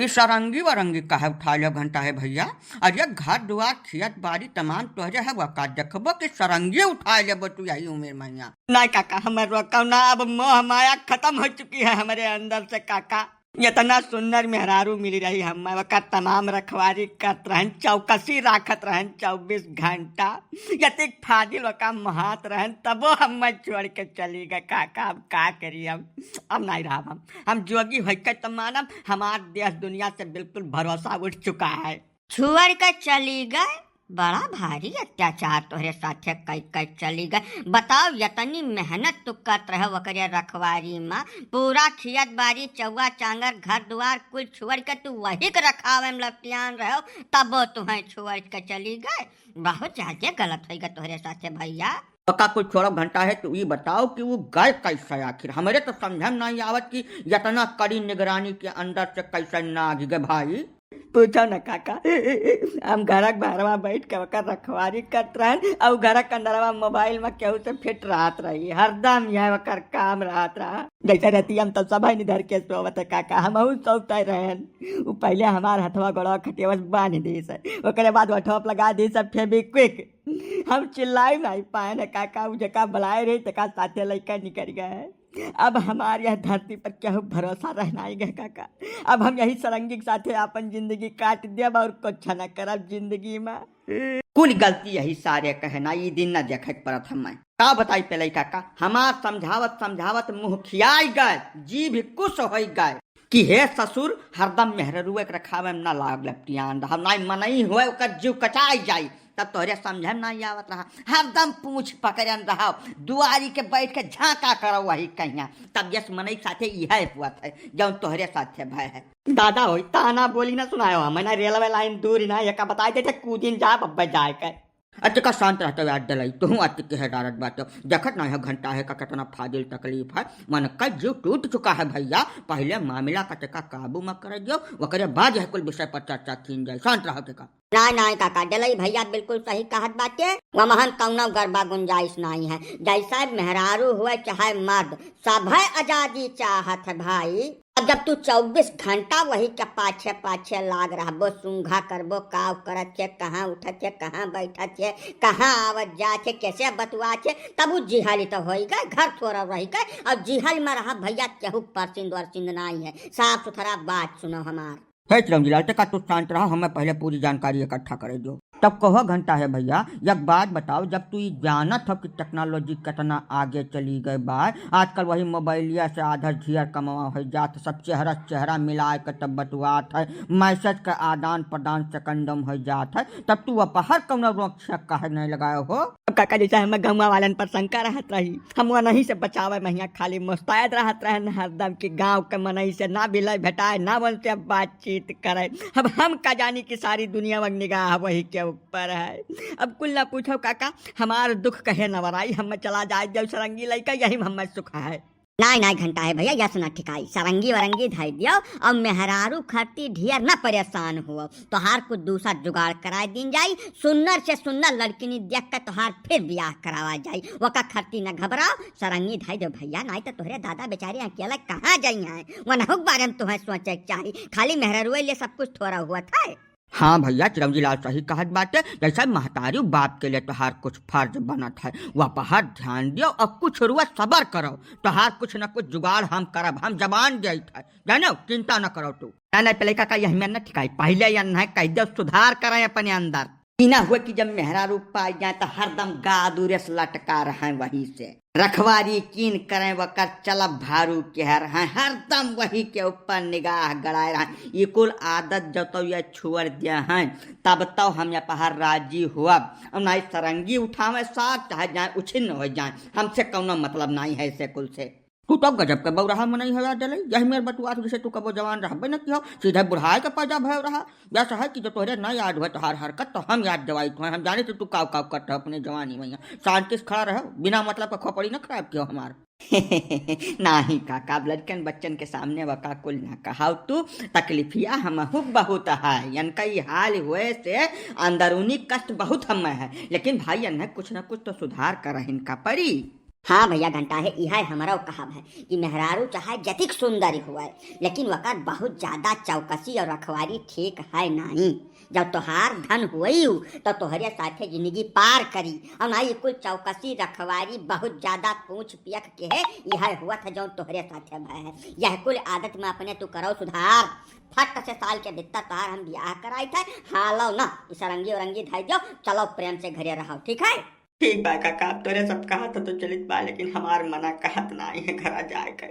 ये सरंगी वरंगी काहे उठा लिया घंटा है भैया। अरे घर दुआर खेत बाड़ी तमाम तोहरे है वका देखबो कि सरंगी उठा लेबो तू यही उम्र मैया। नहीं काका हमारे रोकौ ना, अब मोह माया खत्म हो चुकी है हमारे अंदर से काका। इतना सुंदर मेहरारू मिली रही हम वका तमाम रखवारी करत रहन, चौकसी राखत रहन 24 घंटा। यति फादिल वका महात रहन तबो हम छोड़ के चली गए काका। अब का करी हम, अब नहीं रहा हम जोगी होके तो मानब हमार देश दुनिया से बिल्कुल भरोसा उठ चुका है। छोड़ के चली गए, बड़ा भारी अत्याचार तोहरे साथे कई चली गए। बताओ यतनी मेहनत तू करत रहे वकरे रखवारी माँ, पूरा खियत बारी चौवा चांगर घर द्वार कुल छोड़ के तू वही के रखावे में लपटियान रहो, तबो तुम्हें छोड़ के चली गए। बहुत ज्यादा गलत होगा तोहरे साथे भैया। पक्का कुछ छोड़ा घंटा है तो ये बताओ कि वो गए कैसे आखिर। हमारे तो समझ नहीं आवत कि इतना कड़ी निगरानी के अंदर से कैसे ना गए भाई। पूछो न काका, हम घर बाहरवा बैठ के वकर रखवारी करत रहन और घर के अंदरवा मोबाइल में केहू से फिट रहत रही, हरदम यह वकर काम रहत रहा। जैसे रहती हम तो सब निधर के सोवत काका, हम सोते रहन। वो पहले हमार हथवा गोड़वा खटेवस बांध दी से, ओकरे बाद वठप लगा दी सब फेविक्विक। हम चिल्लाई नहीं पाए न काका, वो जका बुलाए रही तका साथे लड़का निकल गए। अब हमारे यह धरती पर क्या भरोसा रहना ही गया काका। अब हम यही सरंगी के साथे अपन जिंदगी काट देब और कुछ न करब जिंदगी में। कुल गलती यही सारे कहना, ये दिन न देखे पड़त हमें। का बताई पहले काका, हमार समझावत मुँह खियाई गए, जी भी कुछ हो गए कि हे ससुर हरदम मेहरुए के रखावे में न लाग लपटियान, हम नहीं मनई हुए ओकर जीव कचाई जाई। तब तोहरे समझ नहीं आवत रहा, हरदम पूछ पकड़न रहा, दुआरी के बैठ के झांका करो वही कहिया। तब यस मनई साथे यह हुआ था जौन तोहरे साथे भय है। दादा हो ताना बोली ना सुनायो, मैंने रेलवे लाइन दूर ना यका बताए थे कूदिन जा बब्बे जाए के। अच्छा का शांत रहते याद दिलाई तू अत के है डारत बात देखत ना है घंटा है का कितना फाजिल तकलीफ है। मन का जीव टूट चुका है भैया। पहले मामला का टेका काबू में कर दियो, वकरे बाद है कुल विषय पर चर्चा की जाए। शांत रहो टेका। नहीं काका डलई भैया बिल्कुल सही कहत बाटे। वमहन कौनो गरबा गुंजाइश नहीं है। जैसा मेहरारू हुए चाहे मर्द, सब आजादी चाहत है भाई। अब जब तू 24 घंटा वही के पाछे पाछे लाग रहबो, सूंघा करबो, काव करत छे, कहाँ उठत छे, कहाँ बैठत छे, कहाँ आवत जा छे, कैसे बतुआ छे, तब जिहाली तो हो गए, घर थोड़ा रह गए। अब जिहल में रहा भैया केहू परसिंद वरसिंद नहीं है। साफ सुथरा बात सुनो हमार। है चिरंजीलाल टेका तू शांत रहा, हमें पहले पूरी जानकारी इकट्ठा करे दो तब कहो घंटा है भैया। एक बात बताओ, जब तू जानत हो कि टेक्नोलॉजी कितना आगे चली गई बा, आजकल वही मोबाइलिया से आधा झियर कमावा हो जात, सब चेहरा मिला के तब बतुआत है, मैसेज का आदान प्रदान सेकंडम हो जात है, तब तू अपहर कौन रोक काहे नहीं लगाए हो। काका जैसा हमें गौवा वालन पर शंका रहत रही, हम नहीं से बचावे महिया खाली मुस्तैद रहत रहन हरदम की गाँव के मनई से ना बिलय भेटाए ना उनसे बातचीत करे। अब हम का जानी कि सारी दुनिया में निगाह वही के ऊपर है। अब कुल ना पूछो काका, हमार दुख कहे न वराई, हम चला जाए जब सरंगी लइका यही हम सुख है। नहीं घंटा है भैया, यस ना ठिकाई, सरंगी वरंगी धाई दियो। अब मेहरारू खरती ढियर न परेशान हो, तोहार कुछ दूसरा जुगाड़ कराए दिन जाई। सुन्नर से सुन्नर लड़किनी देख कर तोहार फिर ब्याह करावा जाई। वका खरती न घबराओ, सरंगी धाई दो भैया, नहीं तो तोहरे दादा बेचारे अकेला कहाँ जाई हैं। वह बारे में तुम्हें सोचे चाहिए, खाली मेहरारू लिए सब कुछ थोड़ा हुआ था। हाँ भैया चिरंजीलाल सही कहत बात है। जैसा महतारी बाप के लिए तोहार कुछ फर्ज बनत है, वह पर ध्यान दियो और कुछ रुआ सबर करो। तोहार कुछ न कुछ जुगाड़ हम करब, हम जबान देत है जानो, चिंता न करो तू। नहीं पहले का यही में न ठिकाई, पहले या न कह दो सुधार करें अपने अंदर। बिना हुए कि जब मेहरारू पाई जाए तो हरदम गादूरे से लटका रहे, वही से रखवारी कीन करें वकर चलब भारू कह रहे, हरदम वही के ऊपर निगाह गड़ाए रहे। ये कुल आदत जब तो ये छोड़ दिया है तब तो हम यहाँ पहाड़ राजी हुआ। अब ना सरंगी उठावे साथ चाहे जाए उछिन्न हो जाए, हमसे कौनो मतलब नहीं है ऐसे कुल से। तू तब गजब के बहु रहा मन नहीं हवा डले, यही मेरे बटुआ जैसे तू कबो जवान रहा न कि सीधे बुढ़ाए के पैदा भय रहा। वैसा है कि जो तोहरे न याद हुआ तोहार हरकत तो हम याद दिवाई तुम्हें, हम जाने तू काव काव करता अपने जवानी में। शांति से खड़ा रहो, बिना मतलब का खोपड़ी न खराब किया हमार। नहीं काका, लड़कन बच्चन के सामने वका कुल ना कहा तू, तकलीफिया हम बहुत है। इनका ये हाल हुए से अंदरूनी कष्ट बहुत हम है, लेकिन भाई इन्हें कुछ न कुछ तो सुधार कर इनका पड़ी। हाँ भैया घंटा है, यह हमारा कहाव है कि मेहरारू चाहे जतिक सुंदर हुआ लेकिन वक़्त बहुत ज्यादा चौकसी और रखवारी ठीक है नहीं। जब तोहार धन हुई तो तोहरे साथे जिंदगी पार करी और ना ये कुल चौकसी रखवारी बहुत ज्यादा पूछ पियक के है यह हुआ था जो तोहरे साथे भय है। यह कुल आदत में अपने तू करो सुधार। फट से साल के भीतर तार हम ब्याह कराई थे, हालो ना इस रंगी औरंगी धाई दो, चलो प्रेम से घरे रहो, ठीक है। ठीक बा काका, अब तोरे सब कहा था तो चलित बा, लेकिन हमार मना कहत ना है घर जाए के।